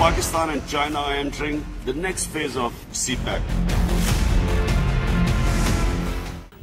Pakistan and China are entering the next phase of CPEC.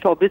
24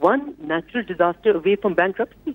one natural disaster away from bankruptcy.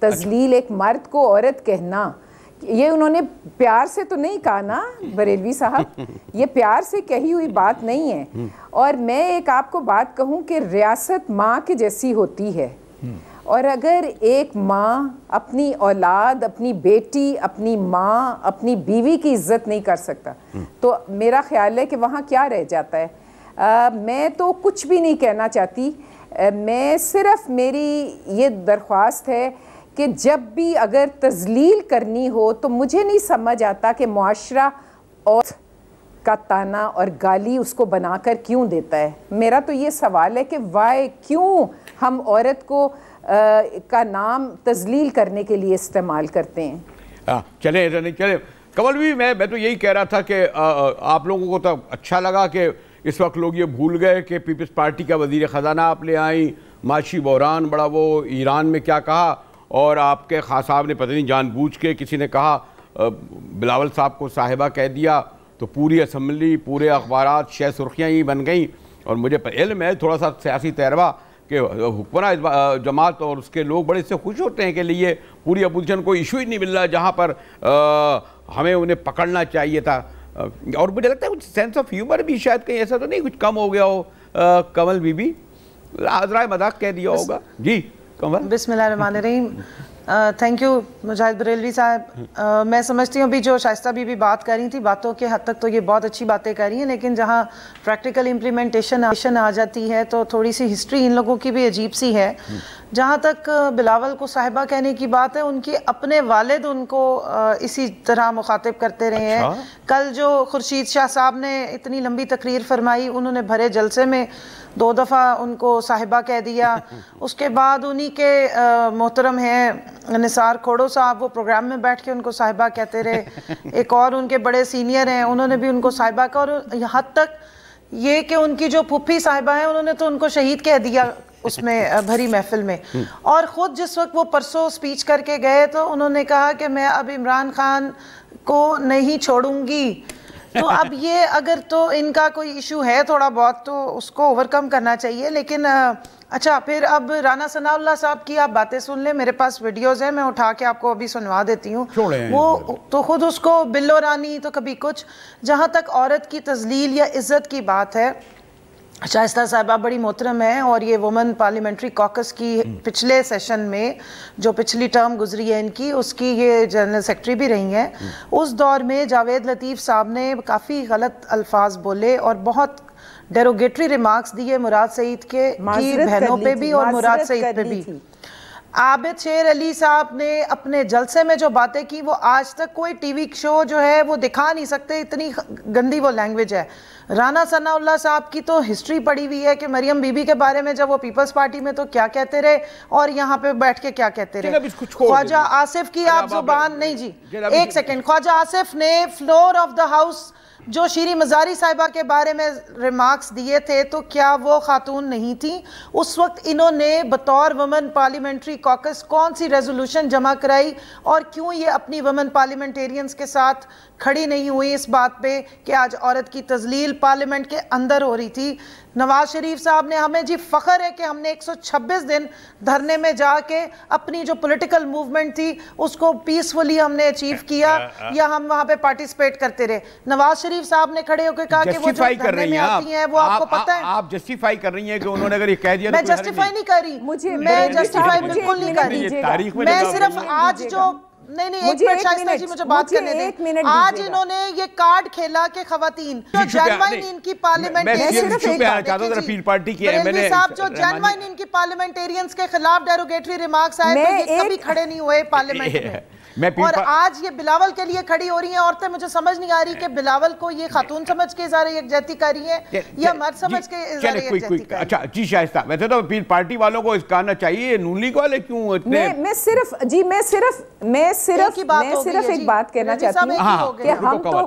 تذلیل ایک مرد کو عورت کہنا، یہ انہوں نے پیار سے تو نہیں کہا نا بریلوی صاحب، یہ پیار سے کہی ہوئی بات نہیں ہے. اور میں ایک آپ کو بات کہوں کہ ریاست ماں کے جیسی ہوتی ہے، اور اگر ایک ماں اپنی اولاد، اپنی بیٹی، اپنی ماں، اپنی بیوی کی عزت نہیں کر سکتا تو میرا خیال ہے کہ وہاں کیا رہ جاتا ہے. میں تو کچھ بھی نہیں کہنا چاہتی، میں صرف میری یہ درخواست ہے کہ جب بھی اگر تذلیل کرنی ہو تو مجھے نہیں سمجھ آتا کہ معاشرہ اور کا تانا اور گالی اس کو بنا کر کیوں دیتا ہے. میرا تو یہ سوال ہے کہ وائی کیوں ہم عورت کو کا نام تذلیل کرنے کے لیے استعمال کرتے ہیں. چلیں کمل بھی میں تو یہی کہہ رہا تھا کہ آپ لوگوں کو تو اچھا لگا کہ اس وقت لوگ یہ بھول گئے کہ پیپلز پارٹی کا وزیر خزانہ آپ لے آئیں، معاشی بحران بڑا وہ ایران میں کیا کہا، اور آپ کے خاص صاحب نے پتہ نہیں جان بوجھ کے کسی نے کہا بلاول صاحب کو صاحبہ کہہ دیا تو پوری اسمبلی، پورے اخبارات شہ سرخیاں ہی بن گئیں. اور مجھے علم ہے تھوڑا سا سیاسی تجربہ کہ حکمراں جماعت اور اس کے لوگ بڑے سے خوش ہوتے ہیں کہ لیے پوری اپوزیشن کو ایشو ہی نہیں مل رہا جہاں پر ہمیں انہیں پکڑنا چاہیے تھا. اور مجھے لگتا ہے کچھ سینس آف ہیومر بھی شاید کہیں ایسا تو نہیں کچھ کم ہو گیا ہو. کمل بی بی حضرائے مذاق کہہ دیا ہوگا. جی کمل. بسم اللہ الرحمن الرحیم. تھینک یو مجاہد بریلوی صاحب. میں سمجھتی ہوں بھی جو شائستہ بی بی بات کر رہی تھی باتوں کے حد تک تو یہ بہت اچھی باتیں کر رہی ہیں، لیکن جہاں پریکٹیکل امپلیمنٹیشن آ جاتی ہے تو تھوڑی سی ہسٹری ان لوگوں کی بھی عجیب سی ہے. جہاں تک بلاول کو صاحبہ کہنے کی بات ہے، ان کے اپنے والد ان کو اسی طرح مخاطب کرتے رہے ہیں. کل جو خورشید شاہ صاحب نے اتنی لمبی تقریر فرمائی، انہوں نے بھرے جلسے میں 2 دفعہ ان کو صاحبہ کہہ دیا. اس کے بعد انہی کے محترم ہیں نثار کھوڑو صاحب، وہ پروگرام میں بیٹھ کے ان کو صاحبہ کہتے رہے. ایک اور ان کے بڑے سینئر ہیں، انہوں نے بھی ان کو صاحبہ کہا، اور یہاں تک یہ کہ ان کی جو پھپھی صاحبہ ہیں انہوں نے تو ان کو شہید کہہ دیا اس میں بھری محفل میں. اور خود جس وقت وہ پرسوں سپیچ کر کے گئے تو انہوں نے کہا کہ میں اب عمران خان کو نہیں چھوڑوں گی. تو اب یہ اگر تو ان کا کوئی ایشو ہے تھوڑا بہت تو اس کو اوورکم کرنا چاہیے. لیکن اچھا پھر اب رانا ثناء اللہ صاحب کی آپ باتیں سن لیں، میرے پاس ویڈیوز ہیں، میں اٹھا کے آپ کو ابھی سنوا دیتی ہوں. وہ تو خود اس کو بلو رانی تو کبھی کچھ. جہاں تک عورت کی تذلیل یا عزت کی بات ہے، شائستہ صاحبہ بڑی محترم ہیں، اور یہ وومن پارلیمنٹری کاکس کی پچھلے سیشن میں جو پچھلی ٹرم گزری ہے ان کی، اس کی یہ جنرل سیکرٹری بھی رہی ہیں. اس دور میں جاوید لطیف صاحب نے کافی غلط الفاظ بولے اور بہت ڈیروگیٹری ریمارکس دیے مراد سعید کے کی بہنوں پہ بھی اور مراد سعید پہ بھی. عابد شیر علی صاحب نے اپنے جلسے میں جو باتیں کی وہ آج تک کوئی ٹی وی شو جو ہے وہ دکھا نہیں سکتے، اتنی گندی وہ لینگویج ہے. رانا ثناء اللہ صاحب کی تو ہسٹری پڑی ہوئی ہے کہ مریم بی بی کے بارے میں جب وہ پیپلز پارٹی میں تو کیا کہتے رہے اور یہاں پہ بیٹھ کے کیا کہتے رہے. خواجہ آصف کی آپ زبان نہیں جی ایک سیکنڈ. خواجہ آصف نے فلور آف دا ہاؤس جو شیریں مزاری صاحبہ کے بارے میں ریمارکس دیے تھے تو کیا وہ خاتون نہیں تھیں؟ اس وقت انہوں نے بطور وومن پارلیمنٹری کاکس کون سی ریزولوشن جمع کرائی اور کیوں یہ اپنی وومن پارلیمنٹیرینز کے ساتھ کھڑی نہیں ہوئی اس بات پہ کہ آج عورت کی تذلیل پارلیمنٹ کے اندر ہو رہی تھی؟ نواز شریف صاحب نے ہمیں جی فخر ہے کہ ہم نے 126 دن دھرنے میں جا کے اپنی جو پولیٹیکل موومنٹ تھی اس کو پیسفلی ہم نے اچیو کیا یا ہم وہاں پہ پارٹیسپیٹ کرتے رہے. نواز شریف صاحب نے کھڑے ہو کے کہا کہ وہ جو دھرنے میں آتی ہیں وہ آپ کو پتہ ہے. آپ جسٹیفائی کر رہی ہیں کہ انہوں نے اگر یہ کہہ دیا میں جسٹیفائی نہیں کر رہی، میں جسٹیفائی بالکل نہیں کر رہی. میں صرف آج جو نہیں ایک منٹ شائستہ جی مجھے بات کرنے دیں. آج انہوں نے یہ کارڈ کھیلا کہ خواتین جو جینوائن ان کی بریلوی صاحب جو جینوائن ان کی پارلیمنٹیرینز کے خلاف ڈیروگیٹری ریمارکس آئے تو یہ کبھی کھڑے نہیں ہوئے پارلیمنٹ میں. اور آج یہ بلاول کے لیے کھڑی ہو رہی ہیں عورتیں. مجھے سمجھ نہیں آ رہی کہ بلاول کو یہ خاتون سمجھ کے اظہار یکجہتی کر رہی ہیں یا مرد سمجھ کے اظہار یکجہتی کر رہی ہیں. اچھا جی شائستہ ویسے تو پیر پارٹی والوں کو اس کہنا چاہیے نون لیگ والے کیوں اتنے. میں صرف ایک بات کہنا چاہتی ہوں کہ ہم تو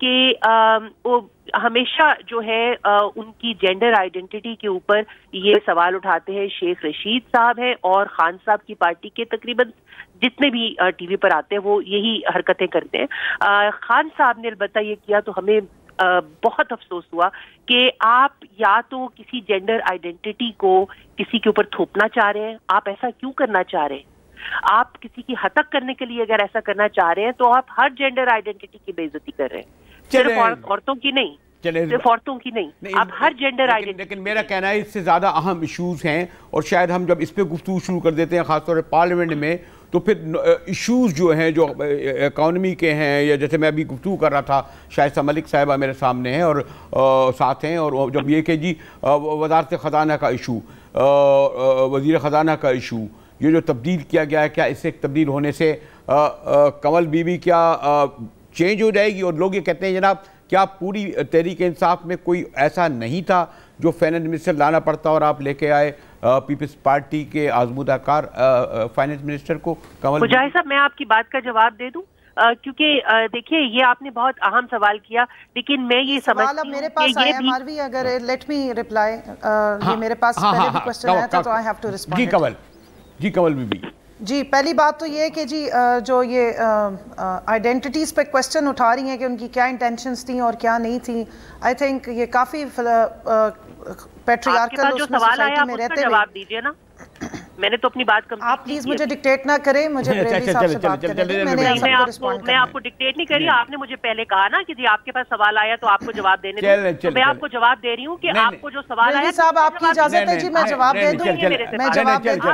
کہ وہ ہمیشہ جو ہے ان کی جینڈر آئیڈینٹی کے اوپر یہ سوال اٹھاتے ہیں. شیخ رشید صاحب ہیں اور خان صاحب کی پارٹی کے تقریباً جتنے بھی ٹی وی پر آتے ہیں وہ یہی حرکتیں کرتے ہیں. خان صاحب نے البتہ یہ کیا تو ہمیں بہت افسوس ہوا کہ آپ یا تو کسی جینڈر آئیڈینٹی کو کسی کے اوپر تھوپنا چاہ رہے ہیں. آپ ایسا کیوں کرنا چاہ رہے ہیں؟ آپ کسی کی ہتک کرنے کے لیے اگر ایسا کرنا چاہ رہے ہیں تو آپ ہر جینڈر آئیڈینٹی کی بے عزتی کر رہے ہیں. صرف عورتوں کی نہیں, صرف عورتوں کی نہیں, آپ ہر جینڈر آئیڈینٹی. لیکن میرا کہنا ہے اس سے زیادہ اہم ایشوز ہیں, اور شاید ہم جب اس پہ گفتگو شروع کر دیتے ہیں خاص طور پر پارلیمنٹ میں, تو پھر ایشوز جو ہیں جو اکانومی کے ہیں, یا جیسے میں ابھی گفتگو کر رہا تھا شائستہ ملک صاحبہ میرے سامنے ہیں اور ساتھ ہیں, اور جب یہ کہ جی وزارت خزانہ کا ایشو, وزیر خزانہ کا ایشو, یہ جو تبدیل کیا گیا ہے, کیا اس سے تبدیل ہونے سے کنول بی بی کیا چینج ہو جائے گی؟ اور لوگ یہ کہتے ہیں جناب کیا پوری تحریک انصاف میں کوئی ایسا نہیں تھا جو فائنانس منسٹر لانا پڑتا اور آپ لے کے آئے پیپلز پارٹی کے آزمودہ کار فائنانس منسٹر کو؟ مجاہد صاحب میں آپ کی بات کا جواب دے دوں, کیونکہ دیکھیے یہ آپ نے بہت اہم سوال کیا, لیکن میں یہ سمجھتی ہوں میرے پاس آیا ماروی, اگر لیٹ می ریپلائی, یہ میرے پاس پہلے بھی کوسچن آیا تھا تو آئی ہیو ٹو ریسپونڈ. جی کنول بی بی. جی پہلی بات تو یہ ہے کہ جی جو یہ آئیڈینٹیٹیز پہ کوسچن اٹھا رہی ہیں کہ ان کی کیا انٹینشنز تھیں اور کیا نہیں تھیں, آئی تھنک یہ کافی پیٹریارکل اس میں سوسائٹی میں رہتے جواب دیجئے نا, میں نے تو اپنی بات کمپلیٹ. آپ پلیز مجھے ڈکٹیٹ نہ کریں, مجھے بریلوی صاحب سے بات کرنے دیں. میں آپ کو ڈکٹیٹ نہیں کری, آپ نے مجھے پہلے کہا نا کہ جی آپ کے پاس سوال آیا تو آپ کو جواب دینے دیں, میں آپ کو جواب دے رہی ہوں کہ آپ کو جو سوال آیا. صاحب آپ کی اجازت ہے جی میں جواب دے دوں, میں جواب دے دوں.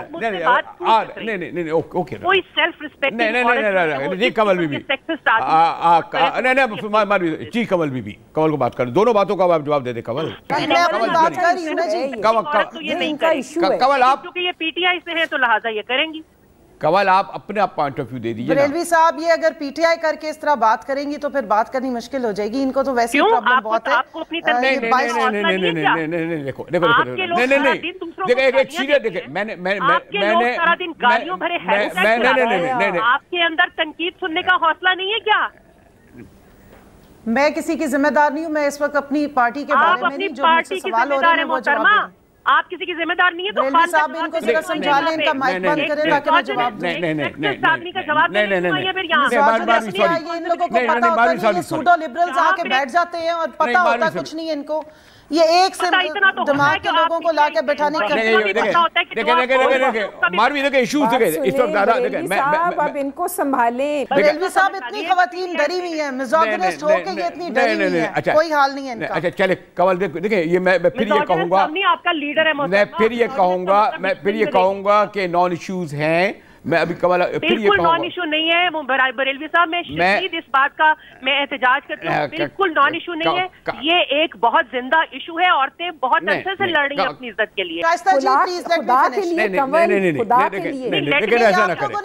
کوئی سیلف ریسپیکٹ جی کنول بی بی, جی کنول بی بی, کنول کو بات کر, دونوں باتوں کا آپ جواب دے دیں. کنول میں اپنی بات کر رہی ہوں نا جی, کنول آپ کیونکہ یہ پی ٹی آئی سے ہیں تو لہٰذا یہ کریں گی. کنول آپ اپنے آپ پوائنٹ آف ویو دے دیجیے. بریلوی صاحب یہ اگر پی ٹی آئی کر کے اس طرح بات کریں گی تو پھر بات کرنی مشکل ہو جائے گی, ان کو تو ویسے ہی پرابلم بہت ہے. آپ کے اندر تنقید سننے کا حوصلہ نہیں ہے کیا؟ میں کسی کی ذمہ دار نہیں ہوں, میں اس وقت اپنی پارٹی کے بارے میں نہیں, جو مجھ سے سوال ہو رہے ہیں وہ جواب دیں. آپ کسی کی ذمہ دار نہیں ہے تو بریلوی صاحب ان کو ذرا سمجھا لیں, ان کا مائک بند کریں تاکہ میں جواب دوں. ان لوگوں کو پتا ہوتا نہیں, یہ سوڈو لبرلز آ کے بیٹھ جاتے ہیں اور پتا ہوتا کچھ نہیں ہے ان کو. یہ ایک سے دماغ کے لوگوں کو لا کے بٹھانے کا ماروی دیکھیں ایشوز دیکھیں اس وقت زیادہ دیکھیں اب ان کو سنبھالیں. بریلوی صاحب اتنی خواتین ڈری ہوئی ہیں, میزوگنسٹ ہو کے یہ اتنی ڈری ہوئی ہیں, کوئی حال نہیں ہے ان کا. اچھا چلے کنول دیکھیں, یہ میں پھر یہ کہوں گا, میں پھر یہ کہوں گا کہ نان ایشوز ہیں. میں ابھی کنول بالکل نان ایشو نہیں ہے بریلوی صاحب, میں شدید اس بات کا میں احتجاج کرتی ہوں, بالکل نان ایشو نہیں ہے, یہ ایک بہت زندہ ایشو ہے. عورتیں بہت عرصے سے لڑ رہی ہیں اپنی عزت کے لیے. خدا کے لیے کنول, خدا کے لیے لیکن ایسا نہ کریں.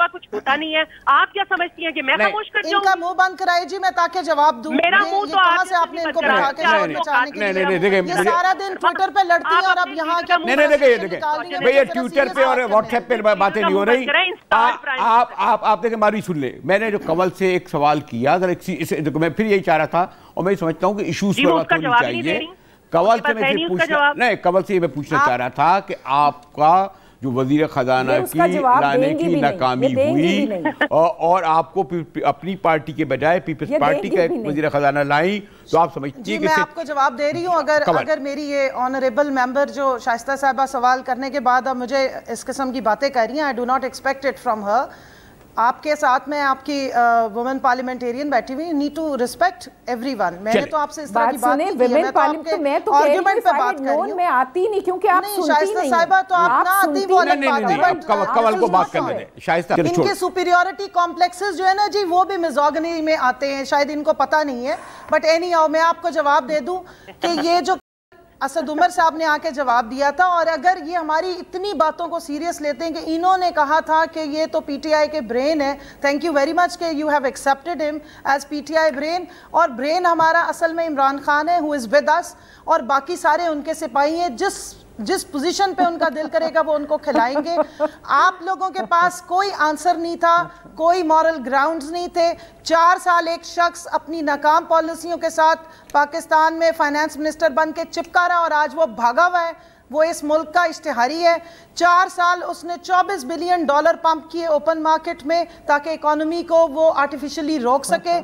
کچھ ہوتا نہیں ہے. آپ کیا سمجھتی ہیں کہ میں خاموش کر ان کا منہ بند کرائے جی, میں تاکہ جواب دوں. میرا منہ تو کہاں سے آپ نے ان کو بٹھا کے شور مچانے کے لیے, یہ سارا دن ٹویٹر پہ لڑتی ہیں اور اب یہاں کے نہیں بھئی ٹویٹر پہ اور واٹس ایپ پہ باتیں نہیں ہو رہی. آپ دیکھیں ماروی سن لے, میں نے جو کنول سے ایک سوال کیا, میں پھر یہی چاہ رہا تھا, اور میں سمجھتا ہوں کہ ایشوز پر بات ہونی چاہیے. کنول سے میں پوچھنا چاہ رہا تھا کہ آپ کا جو وزیر خزانہ کی لانے کی ناکامی ہوئی اور آپ کو اپنی پارٹی کے بجائے پیپلز پارٹی کا ایک وزیر خزانہ لائیں, تو آپ سمجھتی ہیں کہ میں آپ کو جواب دے رہی ہوں. اگر میری یہ آنریبل ممبر جو شائستہ صاحبہ سوال کرنے کے بعد اب مجھے اس قسم کی باتیں کر رہی ہیں, I do not expect it from her. آپ کے ساتھ میں آپ کی وومن پارلیمنٹیرین بیٹھی ہوئی, need to respect everyone. میں نے تو آپ سے اس طرح کی بات نہیں کی ہے, میں تو آرگیومنٹ پہ بات کر رہی ہوں. میں آتی نہیں کیونکہ آپ سنتی نہیں. شائستہ صاحبہ تو آپ نہ آتی وہ الگ بات ہے, کنول کو بات کرنے دیں. شائستہ ان کے سپیریورٹی کمپلیکسز جو ہے نا جی, وہ بھی میزوگنی میں آتے ہیں, شاید ان کو پتہ نہیں ہے. بٹ اینی ہاؤ میں آپ کو جواب دے دوں کہ یہ جو اسد عمر صاحب نے آ کے جواب دیا تھا. اور اگر یہ ہماری اتنی باتوں کو سیریس لیتے ہیں کہ انہوں نے کہا تھا کہ یہ تو پی ٹی آئی کے برین ہے, تھینک یو ویری مچ کہ یو ہیو ایکسیپٹڈ ہم as P T I brain, اور برین ہمارا اصل میں عمران خان ہے, ہو از ود اس, اور باقی سارے ان کے سپاہی ہیں. جس پوزیشن پہ ان کا دل کرے گا وہ ان کو کھلائیں گے. آپ لوگوں کے پاس کوئی آنسر نہیں تھا, کوئی مورل گراؤنڈز نہیں تھے. 4 سال ایک شخص اپنی ناکام پالیسیوں کے ساتھ پاکستان میں فائنانس منسٹر بن کے چپکا رہا, اور آج وہ بھاگا ہوا ہے, وہ اس ملک کا اشتہاری ہے. 4 سال اس نے $24 بلین پمپ کیے اوپن مارکیٹ میں تاکہ اکانومی کو وہ آرٹیفیشلی روک سکے,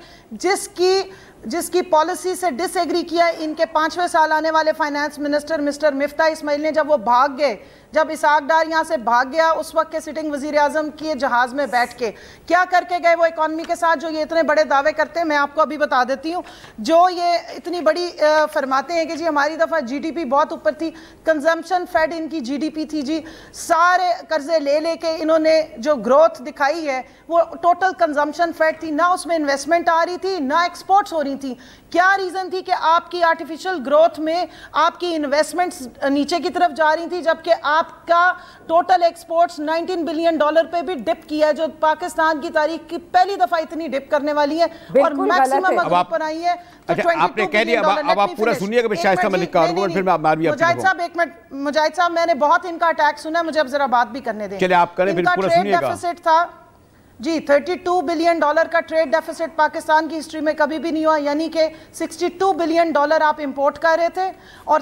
جس کی پالیسی سے ڈس ایگری کیا ان کے 5ویں سال آنے والے فائنانس منسٹر مسٹر مفتاح اسماعیل نے. جب وہ بھاگ گئے, جب اسحاق ڈار یہاں سے بھاگ گیا, اس وقت کے سٹنگ وزیر اعظم کی جہاز میں بیٹھ کے کیا کر کے گئے وہ اکانومی کے ساتھ, جو یہ اتنے بڑے دعوے کرتے ہیں. میں آپ کو ابھی بتا دیتی ہوں, جو یہ اتنی بڑی فرماتے ہیں کہ جی ہماری دفعہ جی ڈی پی بہت اوپر تھی, کنزمپشن فیڈ ان کی جی ڈی پی تھی جی, سارے قرضے لے کے انہوں نے جو گروتھ دکھائی ہے وہ ٹوٹل کنزمپشن فیڈ تھی, نہ اس میں انویسٹمنٹ آ رہی تھی نہ ایکسپورٹس ہو رہی تھی. کیا ریزن تھی کہ آپ کی آرٹیفیشل گروتھ میں آپ کی انویسٹمنٹس نیچے کی طرف جا رہی تھی, جبکہ آپ کا ٹوٹل ایکسپورٹس $19 بلین پہ بھی ڈپ کیا ہے, جو پاکستان کی تاریخ کی پہلی دفعہ اتنی ڈپ کرنے والی ہے, اور میکسیمم مغرب پر آئی ہے. آپ نے کہہ دیا, اب آپ پورا سنیے کہ شائستہ ملک کا آرگومنٹ, پھر میں آپ ماروی آپ مجاہد صاحب ایک منٹ, مجاہد صاحب میں نے بہت ان کا اٹیک سنا ہے, مجھے اب ذرا بات بھی کرنے دیں. چلے آپ کریں, پھر پورا سنیے گا. ڈیفیسٹ تھا جی $32 بلین کا ٹریڈ ڈیفیسٹ پاکستان کی ہسٹری میں کبھی بھی نہیں ہوا, یعنی کہ $62 بلین آپ امپورٹ کر رہے تھے, اور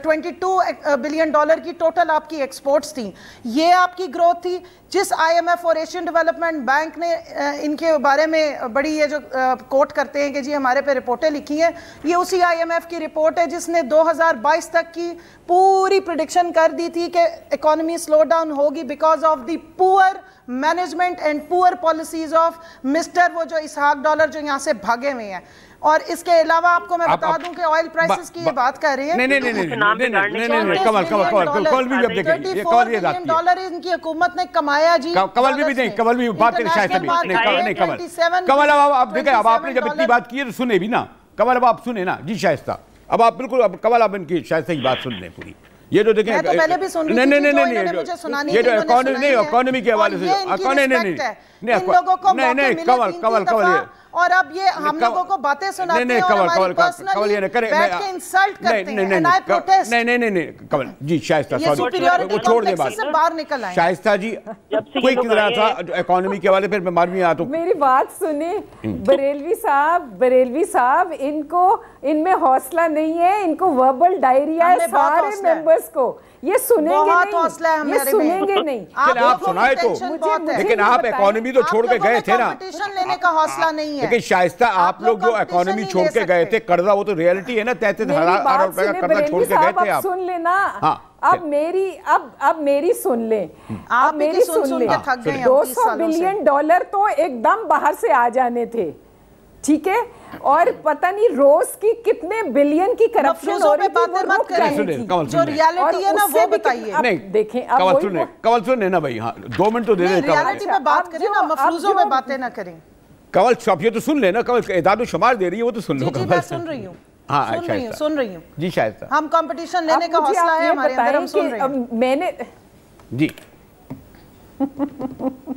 $22 بلین کی ٹوٹل آپ کی ایکسپورٹس تھیں. یہ آپ کی گروتھ تھی. جس آئی ایم ایف اور ایشین ڈیولپمنٹ بینک نے ان کے بارے میں بڑی یہ جو کوٹ کرتے ہیں کہ جی ہمارے پہ رپورٹیں لکھی ہیں, یہ اسی آئی ایم ایف کی رپورٹ ہے جس نے 2022 تک کی پوری پریڈکشن کر دی تھی کہ اکانومی سلو ڈاؤن ہوگی بیکاز آف دی پور مینجمنٹ اینڈ پور پالیسیز آف مسٹر وہ جو اسحاق ڈالر جو یہاں سے بھاگے ہوئے ہیں. اور اس کے علاوہ آپ کو میں بتا دوں کہ آئل پرائسز کی یہ بات کر رہے ہیں. نہیں کمل بھی اب دیکھیں, یہ کمل یہ ذات کی $34 ان کی حکومت نے کمایا جی. کمل بھی نہیں, کمل بھی بات کریں شائستہ بھی نہیں, کمل اب دیکھیں, اب آپ نے جب اتنی بات کی ہے تو سنے بھی نا کمل, اب آپ سنیں نا جی شائستہ, اب آپ بالکل کمل آپ ان کی شائستہ کی بات سن لیں پوری. یہ جو دیکھیں, یہ جو اکانومی کے حوالے سے کمل, اور اب یہ ہم لوگوں کو باتیں سناتے ہیں اور ہماری پرسنلی بیٹھ کے انسلٹ کرتے ہیں. and I protest. نہیں کمل جی شائستہ سوری وہ چھوڑ دیں بات, باہر نکل آئے. شائستہ جی کوئی کدرا تھا اکانومی کے حوالے, پھر میں ماروی آتا ہوں. میری بات سنیں بریلوی صاحب, ان میں حوصلہ نہیں ہے, ان کو وربل ڈائریا ہے سارے ممبرز کو, یہ سنیں گے نہیں. آپ سنائے تو, لیکن آپ اکانومی تو چھوڑ کے گئے تھے نا. لینے کا حوصلہ نہیں ہے. لیکن شائستہ آپ لوگ جو اکانومی چھوڑ کے گئے تھے, قرضہ وہ تو ریئلٹی ہے نا, 33,000 روپے کا قرضہ چھوڑ کے گئے تھے آپ. سن لینا, اب میری سن لیں, آپ میری سن لیں. $200 بلین تو ایک دم باہر سے آ جانے تھے, ٹھیک ہے, اور پتہ نہیں روز کی کتنے بلین کی کرپشن ہو رہی تھی, وہ رک جانے تھی. جو ریالٹی ہے نا وہ بتائیے. نہیں دیکھیں, کمل سنیں نا بھائی, ہاں 2 منٹ تو دے دیں. ریالٹی پہ بات کریں نا, مفروضوں پہ باتیں نہ کریں. کمل آپ یہ تو سن لیں نا, کمل اعداد و شمار دے رہی ہے وہ تو سن لو. جی میں سن رہی ہوں, سن رہی ہوں جی شائستہ. ہم کمپٹیشن لینے کا حوصلہ ہے ہمارے اندر, ہم سن رہے ہیں. میں نے جی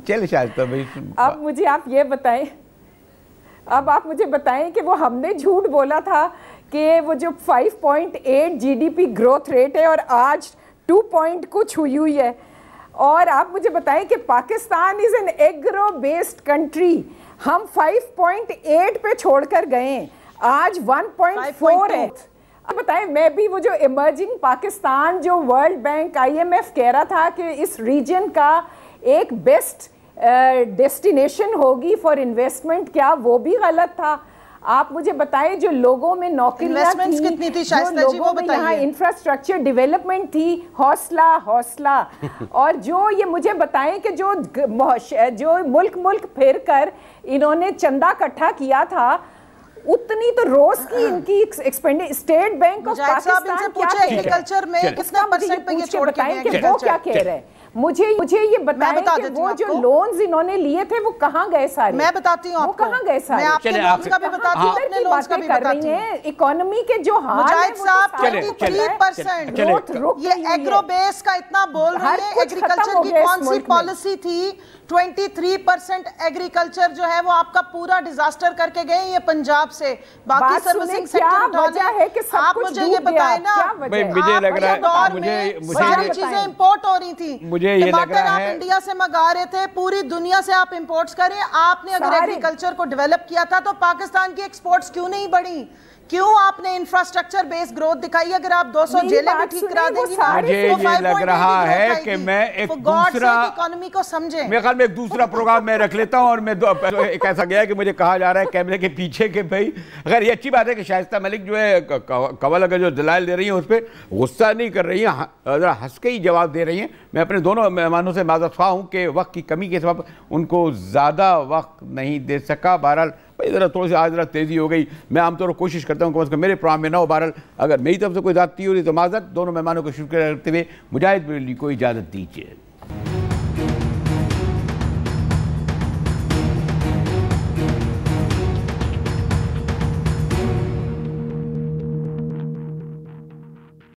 چلے شائستہ بھائی, اب مجھے آپ یہ بتائیں, اب آپ مجھے بتائیں کہ وہ ہم نے جھوٹ بولا تھا کہ وہ جو 5.8 G D P growth rate ہے اور آج 2 پوائنٹ کچھ ہوئی ہے, اور آپ مجھے بتائیں کہ Pakistan is an agro based country, ہم 5.8 پہ چھوڑ کر گئے ہیں, آج 1.4 ہے. اب بتائیں, میں بھی وہ جو ایمرجنگ پاکستان جو world bank I M F کہہ رہا تھا کہ اس ریجن کا ایک بیسٹ ڈیسٹینیشن ہوگی فار انویسٹمنٹ, کیا وہ بھی غلط تھا؟ آپ مجھے بتائیں جو لوگوں میں نوکریاں تھیں, جو لوگوں میں یہاں انفراسٹرکچر ڈیولپمنٹ تھی, حوصلہ اور جو یہ مجھے بتائیں کہ جو ملک پھر کر انہوں نے چندہ اکٹھا کیا تھا, اتنی تو روز کی ان کی expanding. State bank of Pakistan کیا کہہ رہا ہے, وہ کیا کہہ رہا ہے, مجھے یہ بتائیں کہ وہ جو لونز انہوں نے لیے تھے وہ کہاں گئے سارے؟ میں بتاتی ہوں آپ کو، وہ کہاں گئے سارے؟ میں آپ کے لونز کا بھی بتاتی ہوں، اپنے لونز کا بھی بتاتی ہوں۔ اکانومی کے جو حال ہے مجاہد صاحب 23% یہ ایگرو بیس کا اتنا بول رہے ہیں، ایگریکلچر کی کون سی پالیسی تھی؟ 23% ایگریکلچر جو ہے وہ آپ کا پورا ڈیزاسٹر کر کے گئے یہ پنجاب سے، باقی سروسنگ سیکٹر اٹھا لیں۔ آپ مجھے یہ بتائیں نا، مجھے لگ رہا ہے دور میں ساری چیزیں امپورٹ ہو رہی تھیں، ٹماٹر آپ انڈیا سے منگا رہے تھے، پوری دنیا سے آپ امپورٹس کریں۔ آپ نے اگر ایگریکلچر کو ڈیولپ کیا تھا تو پاکستان کی ایکسپورٹس کیوں نہیں بڑھی؟ کیوں آپ نے انفراسٹرکچر بیس گروتھ دکھائی؟ اگر آپ 200 جیلیں بھی ٹھیک کرا دیں گی، مجھے یہ لگ رہا ہے کہ میں ایک دوسرا اکانومی کو سمجھیں، میرے خیال میں ایک دوسرا پروگرام میں رکھ لیتا ہوں، اور میں ایک ایسا گیا ہے کہ مجھے کہا جا رہا ہے کیمرے کے پیچھے کہ بھائی اگر یہ اچھی بات ہے کہ شائستہ ملک جو ہے قول اگر جو دلائل دے رہی ہیں اس پہ غصہ نہیں کر رہی ہیں، ذرا ہنس کے ہی جواب دے رہی ہیں۔ میں اپنے دونوں مہمانوں سے معذرت خواہ ہوں کہ وقت کی کمی کے سبب ان کو زیادہ وقت نہیں دے سکا۔ بہرحال بھائی ذرا تھوڑی سی آج ذرا تیزی ہو گئی، میں عام طور پر کوشش کرتا ہوں کہ میرے پروگرام میں نہ ہو۔ بہرحال اگر میری طرف سے کوئی زیادتی ہو رہی تو معذرت۔ دونوں مہمانوں کو شکریہ کرتے ہوئے مجاہد بریلوی کو اجازت دیجیے۔